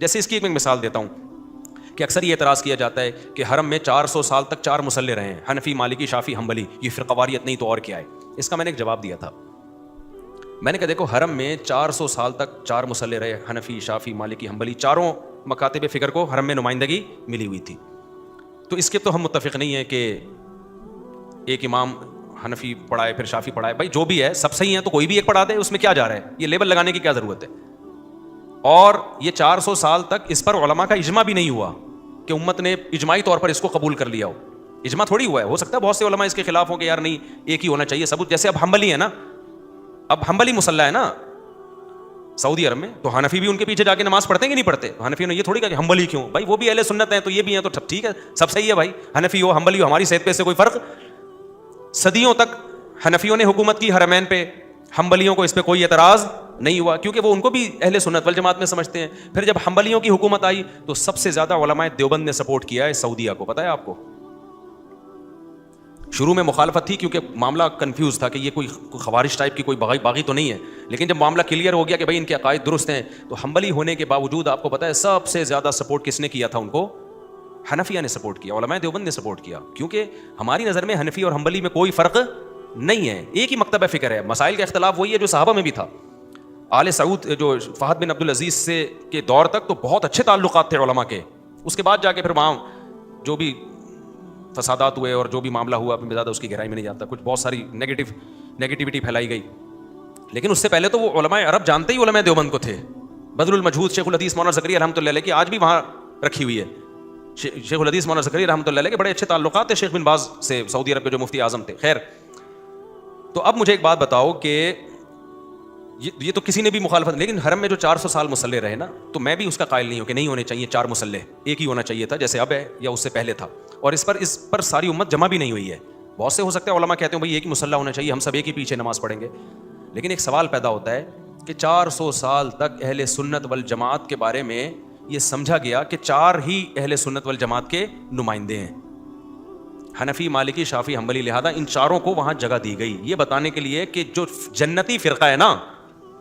جیسے اس کی ایک میں مثال دیتا ہوں کہ اکثر یہ اعتراض کیا جاتا ہے کہ حرم میں 400 سال تک 4 مصلے رہے ہیں، حنفی، مالکی، شافعی، حنبلی، یہ فرقواریت نہیں تو اور کیا ہے؟ اس کا میں نے ایک جواب دیا تھا، میں نے کہا دیکھو حرم میں 400 سال تک 4 مصلے رہے، حنفی، شافعی، مالکی، حنبلی، چاروں مکاتب فکر کو حرم میں نمائندگی ملی ہوئی تھی، تو اس کے تو ہم متفق نہیں ہیں کہ ایک امام حنفی پڑھائے پھر شافعی پڑھائے، بھائی جو بھی ہے سب صحیح ہیں تو کوئی بھی ایک پڑھا دے، اس میں کیا جا رہا ہے؟ یہ لیبل لگانے کی کیا ضرورت ہے؟ اور یہ 400 سال تک اس پر علماء کا اجماع بھی نہیں ہوا کہ امت نے اجماعی طور پر اس کو قبول کر لیا ہو، اجماع تھوڑی ہوا ہے، ہو سکتا ہے بہت سے علماء اس کے خلاف ہوں کہ یار نہیں ایک ہی ہونا چاہیے ثبوت، جیسے اب حنبلی ہے نا، اب حنبلی مصلی ہے نا سعودی عرب میں، تو حنفی بھی ان کے پیچھے جا کے نماز پڑھتے ہیں کہ نہیں پڑھتے؟ حنفیوں نے یہ تھوڑی کہا کہ حنبلی کیوں، بھائی وہ بھی اہل سنت ہیں تو یہ بھی ہیں تو ٹھیک ہے سب صحیح ہے بھائی، حنفی ہو حنبلی ہو ہماری صحت پہ اس سے کوئی فرق۔ صدیوں تک حنفیوں نے حکومت کی حرمین پہ، حنبلیوں کو اس پہ کوئی اعتراض نہیں ہوا کیونکہ وہ ان کو بھی اہل سنت والجماعت میں سمجھتے ہیں۔ پھر جب حنبلیوں کی حکومت آئی تو سب سے زیادہ علماء دیوبند نے سپورٹ کیا ہے سعودیہ کو، پتہ ہے آپ کو؟ شروع میں مخالفت تھی کیونکہ معاملہ کنفیوز تھا کہ یہ کوئی خوارج ٹائپ کی کوئی باغی تو نہیں ہے، لیکن جب معاملہ کلیئر ہو گیا کہ بھائی ان کے عقائد درست ہیں تو حنبلی ہونے کے باوجود آپ کو پتہ ہے سب سے زیادہ سپورٹ کس نے کیا تھا ان کو؟ حنفیہ نے سپورٹ کیا، علماء دیوبند نے سپورٹ کیا، کیونکہ ہماری نظر میں حنفی اور حنبلی میں کوئی فرق نہیں ہے، ایک ہی مکتب فکر ہے، مسائل کا اختلاف وہی ہے جو صحابہ میں بھی تھا۔ آل سعود جو فہد بن عبد العزیز سے کے دور تک تو بہت اچھے تعلقات تھے علماء کے، اس کے بعد جا کے پھر وہاں جو بھی فسادات ہوئے اور جو بھی معاملہ ہوا میں زیادہ اس کی گہرائی میں نہیں جاتا، کچھ بہت ساری نیگیٹیوٹی پھیلائی گئی، لیکن اس سے پہلے تو وہ علماء عرب جانتے ہی علماء دیوبند کو تھے۔ بذل المجہود شیخ الحدیث مولانا زکریا رحمۃ اللہ علیہ کی آج بھی وہاں رکھی ہوئی ہے، شیخ الحدیث مولانا زکریا رحمۃ اللہ علیہ کے بڑے اچھے تعلقات تھے شیخ بن باز سے، سعودی عرب کے جو مفتی اعظم تھے۔ خیر، تو اب مجھے ایک بات بتاؤ کہ یہ تو کسی نے بھی مخالفت، لیکن حرم میں جو 400 سال مصلے رہے نا، تو میں بھی اس کا قائل نہیں ہوں کہ نہیں ہونے چاہیے 4 مصلے، ایک ہی ہونا چاہیے تھا جیسے اب ہے یا اس سے پہلے تھا، اور اس پر ساری امت جمع بھی نہیں ہوئی ہے۔ بہت سے ہو سکتے ہیں علماء کہتے ہیں بھائی ایک ہی مصلی ہونا چاہیے، ہم سب ایک ہی پیچھے نماز پڑھیں گے، لیکن ایک سوال پیدا ہوتا ہے کہ 400 سال تک اہل سنت والجماعت کے بارے میں یہ سمجھا گیا کہ 4 ہی اہل سنت والجماعت کے نمائندے ہیں، حنفی، مالکی، شافعی، حنبلی، لہذا ان چاروں کو وہاں جگہ دی گئی، یہ بتانے کے لیے کہ جو جنتی فرقہ ہے نا،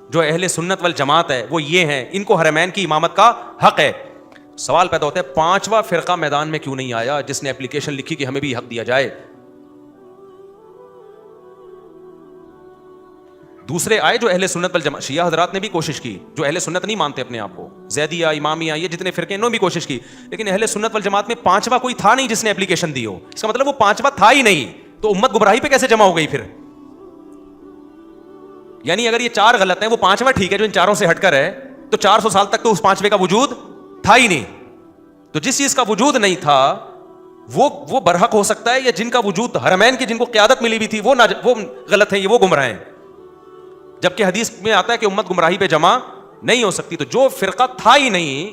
جو اہل سنت والجماعت ہے وہ یہ ہیں، ان کو حرمین کی امامت کا حق ہے۔ سوال پیدا ہوتا ہے 5واں فرقہ میدان میں کیوں نہیں آیا جس نے اپلیکیشن لکھی کہ ہمیں بھی حق دیا جائے؟ دوسرے آئے جو اہل سنت والجماعت، شیعہ حضرات نے بھی کوشش کی، جو اہل سنت نہیں مانتے اپنے آپ کو، زیدیہ، امامیہ، یہ جتنے فرقے انہوں نے بھی کوشش کی، لیکن اہل سنت والجماعت میں 5واں کوئی تھا نہیں جس نے اپلیکیشن دی ہو، اس کا مطلب وہ 5واں تھا ہی نہیں، تو امت گمراہی پہ کیسے جمع ہو گئی پھر؟ یعنی اگر یہ 4 غلط ہیں، وہ 5واں ٹھیک ہے جو ان چاروں سے ہٹ کر ہے، تو 400 سال تک تو اس 5ویں کا وجود تھا ہی نہیں، تو جس چیز کا وجود نہیں تھا وہ برحق ہو سکتا ہے، یا جن کا وجود حرمین کی جن کو قیادت ملی ہوئی تھی وہ غلط ہیں، یہ وہ گمراہ ہیں، جبکہ حدیث میں آتا ہے کہ امت گمراہی پہ جمع نہیں ہو سکتی، تو جو فرقہ تھا ہی نہیں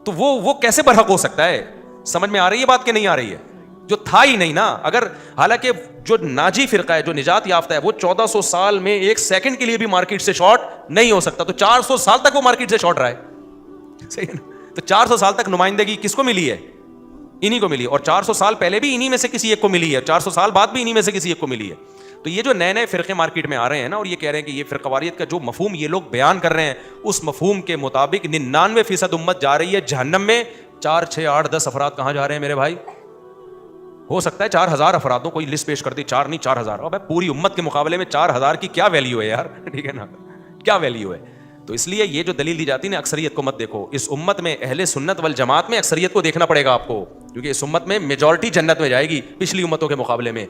تو وہ کیسے برحق ہو سکتا ہے؟ سمجھ میں آ رہی ہے بات کہ نہیں آ رہی ہے؟ جو تھا ہی نہیں نا، اگر حالانکہ جو ناجی فرقہ ہے، جو نجات یافتہ ہے، وہ 1400 سال میں 1 سیکنڈ کے لیے بھی مارکیٹ سے شارٹ نہیں ہو سکتا، تو 400 سال تک وہ مارکیٹ سے شارٹ رہا ہے، صحیح ہے نا؟ تو 400 سال تک نمائندگی کس کو ملی ہے؟ انہی کو ملی، اور 400 سال پہلے بھی انہی میں سے کسی ایک کو ملی ہے، 400 سال بعد بھی انہی میں سے کسی ایک کو ملی ہے۔ تو یہ جو نئے فرقے مارکیٹ میں آ رہے ہیں نا، اور یہ کہہ رہے ہیں کہ یہ فرقواریت کا جو مفہوم یہ لوگ بیان کر رہے ہیں، اس مفہوم کے مطابق 99% امت جا رہی ہے جہنم میں، 4، 6، 8، 10 افراد کہاں جا رہے ہیں میرے بھائی؟ ہو سکتا ہے 4000 افرادوں کوئی لسٹ پیش کر دی، 4 نہیں 4000، اب پوری امت کے مقابلے میں 4000 کی کیا ویلیو ہے یار، ٹھیک ہے نا، کیا ویلیو ہے؟ تو اس لیے یہ جو دلیل دی جاتی ہے نا اکثریت کو مت دیکھو، اس امت میں اہل سنت والجماعت میں اکثریت کو دیکھنا پڑے گا آپ کو، کیونکہ اس امت میں میجورٹی جنت میں جائے گی پچھلی امتوں کے مقابلے میں۔